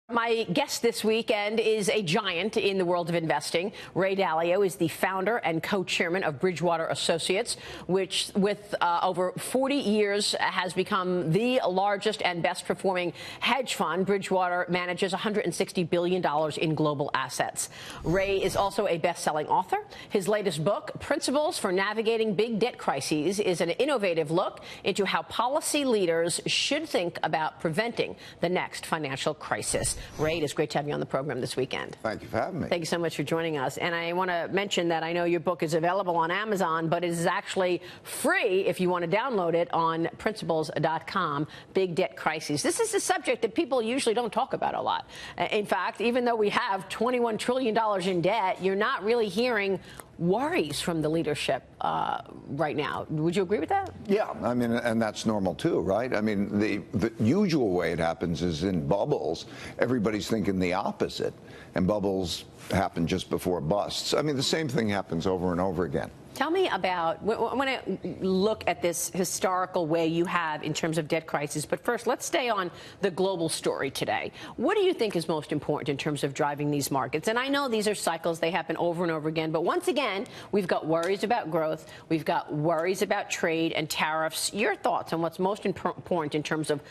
My guest this weekend is a giant in the world of investing. Ray Dalio is the founder and co-chairman of Bridgewater Associates, which with over 40 years has become the largest and best performing hedge fund. Bridgewater manages $160 billion in global assets. Ray is also a best-selling author. His latest book, Principles for Navigating Big Debt Crises, is an innovative look into how policy leaders should think about preventing the next financial crisis. Ray, it's great to have you on the program this weekend. Thank you for having me. Thank you so much for joining us. And I want to mention that I know your book is available on Amazon, but it is actually free if you want to download it on principles.com, Big Debt Crises. This is a subject that people usually don't talk about a lot. In fact, even though we have $21 trillion in debt, you're not really hearing worries from the leadership right now. Would you agree with that? Yeah, I mean, and that's normal too, right? I mean, the usual way it happens is in bubbles. Everybody's thinking the opposite, and bubbles happen just before busts. I mean, the same thing happens over and over again. Tell me about, I want to look at this historical way you have in terms of debt crisis, but first let's stay on the global story today. What do you think is most important in terms of driving these markets? And I know these are cycles, they happen over and over again, but once again, we've got worries about growth, we've got worries about trade and tariffs. Your thoughts on what's most important in terms of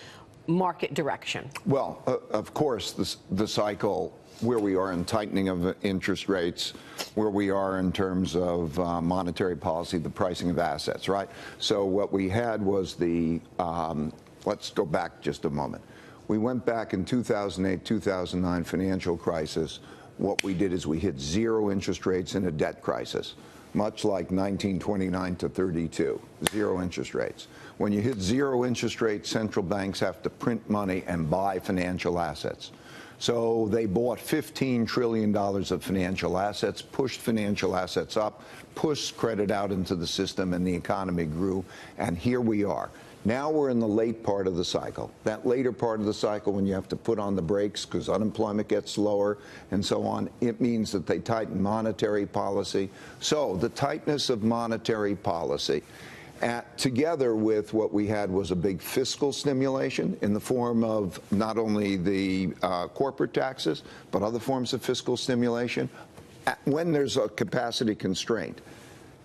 market direction? Well, of course, the cycle where we are in tightening of interest rates, where we are in terms of monetary policy, the pricing of assets, right? So what we had was let's go back just a moment. We went back in 2008, 2009 financial crisis. What we did is we hit zero interest rates in a debt crisis, much like 1929 to 32, zero interest rates. When you hit zero interest rates, central banks have to print money and buy financial assets. So they bought $15 trillion of financial assets, pushed financial assets up, pushed credit out into the system, and the economy grew. And here we are. Now we're in the late part of the cycle. That later part of the cycle, when you have to put on the brakes because unemployment gets lower and so on, it means that they tighten monetary policy. So the tightness of monetary policy, together with what we had was a big fiscal stimulation in the form of not only the corporate taxes, but other forms of fiscal stimulation when there's a capacity constraint.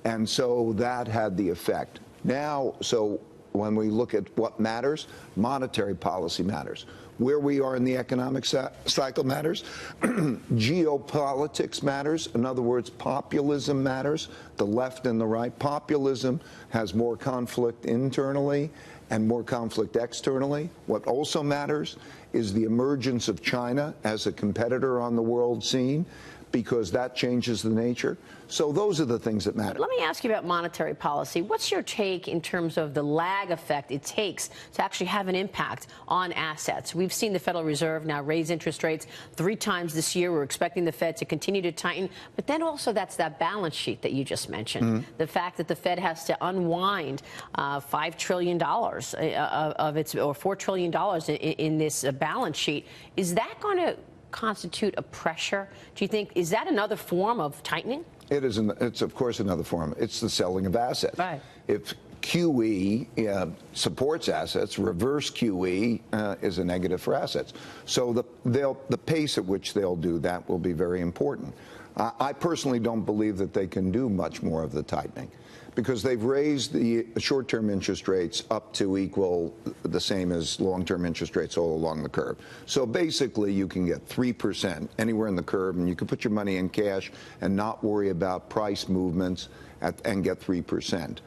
And so that had the effect. Now, so when we look at what matters, monetary policy matters. Where we are in the economic cycle matters. Geopolitics matters. In other words, populism matters. The left and the right. Populism has more conflict internally and more conflict externally. What also matters is the emergence of China as a competitor on the world scene, because that changes the nature. So those are the things that matter. Let me ask you about monetary policy. What's your take in terms of the lag effect it takes to actually have an impact on assets? We've seen the Federal Reserve now raise interest rates 3 times this year. We're expecting the Fed to continue to tighten. But then also that's that balance sheet that you just mentioned. Mm-hmm. The fact that the Fed has to unwind $5 trillion of its, or $4 trillion in this balance sheet. Is that going to constitute a pressure? Do you think, is that another form of tightening? It is. It's of course another form. It's the selling of assets. Right. If QE supports assets, reverse QE is a negative for assets. So the pace at which they'll do that will be very important. I personally don't believe that they can do much more of the tightening, because they've raised the short-term interest rates up to equal the same as long-term interest rates all along the curve. So basically, you can get 3% anywhere in the curve, and you can put your money in cash and not worry about price movements and get 3%.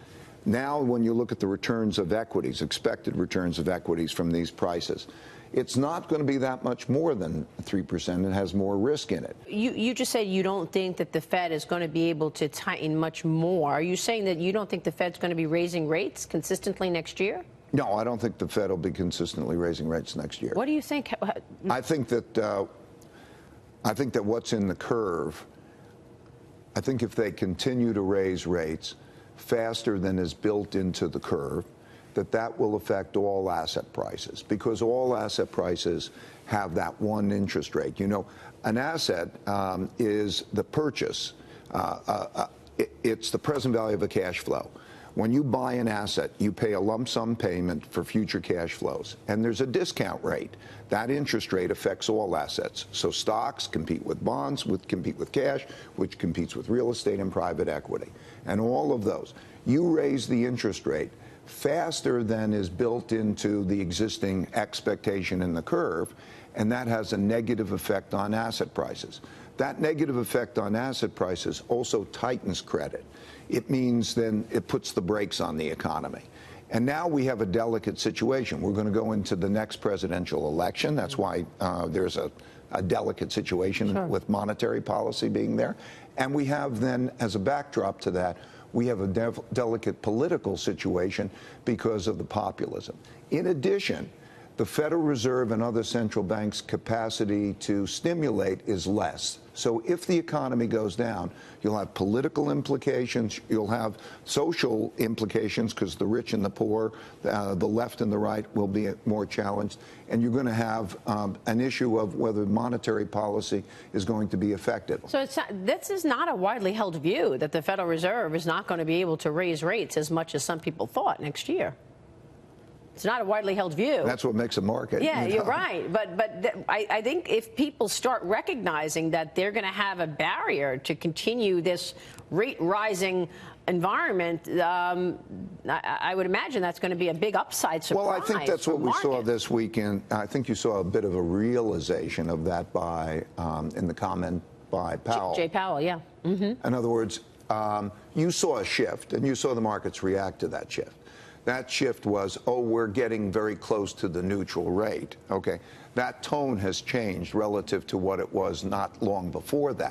Now, when you look at the returns of equities, expected returns of equities from these prices, it's not going to be that much more than 3%. It has more risk in it. You just said you don't think that the Fed is going to be able to tighten much more. Are you saying that you don't think the Fed's going to be raising rates consistently next year? No, I don't think the Fed will be consistently raising rates next year. What do you think? I think that what's in the curve, I think if they continue to raise rates faster than is built into the curve, that will affect all asset prices, because all asset prices have that one interest rate. You know, an asset is the purchase. It's the present value of a cash flow. When you buy an asset, you pay a lump sum payment for future cash flows, and there's a discount rate. That interest rate affects all assets. So stocks compete with bonds, compete with cash, which competes with real estate and private equity. And all of those. You raise the interest rate faster than is built into the existing expectation in the curve, and that has a negative effect on asset prices. That negative effect on asset prices also tightens credit. It means then it puts the brakes on the economy. And now we have a delicate situation. We're going to go into the next presidential election. That's why there's a delicate situation with monetary policy being there. And we have then, as a backdrop to that, we have a delicate political situation because of the populism. In addition, the Federal Reserve and other central banks' capacity to stimulate is less. So if the economy goes down, you'll have political implications, you'll have social implications because the rich and the poor, the left and the right will be more challenged, and you're going to have an issue of whether monetary policy is going to be effective. So this is not a widely held view that the Federal Reserve is not going to be able to raise rates as much as some people thought next year. It's not a widely held view. That's what makes a market. Yeah, you're right. But I think if people start recognizing that they're going to have a barrier to continue this rate-rising environment, I would imagine that's going to be a big upside surprise. Well, I think that's what we saw this weekend. I think you saw a bit of a realization of that by in the comment by Powell. Jay Powell, yeah. Mm-hmm. In other words, you saw a shift, and you saw the markets react to that shift. That shift was, oh, we're getting very close to the neutral rate. Okay, that tone has changed relative to what it was not long before that.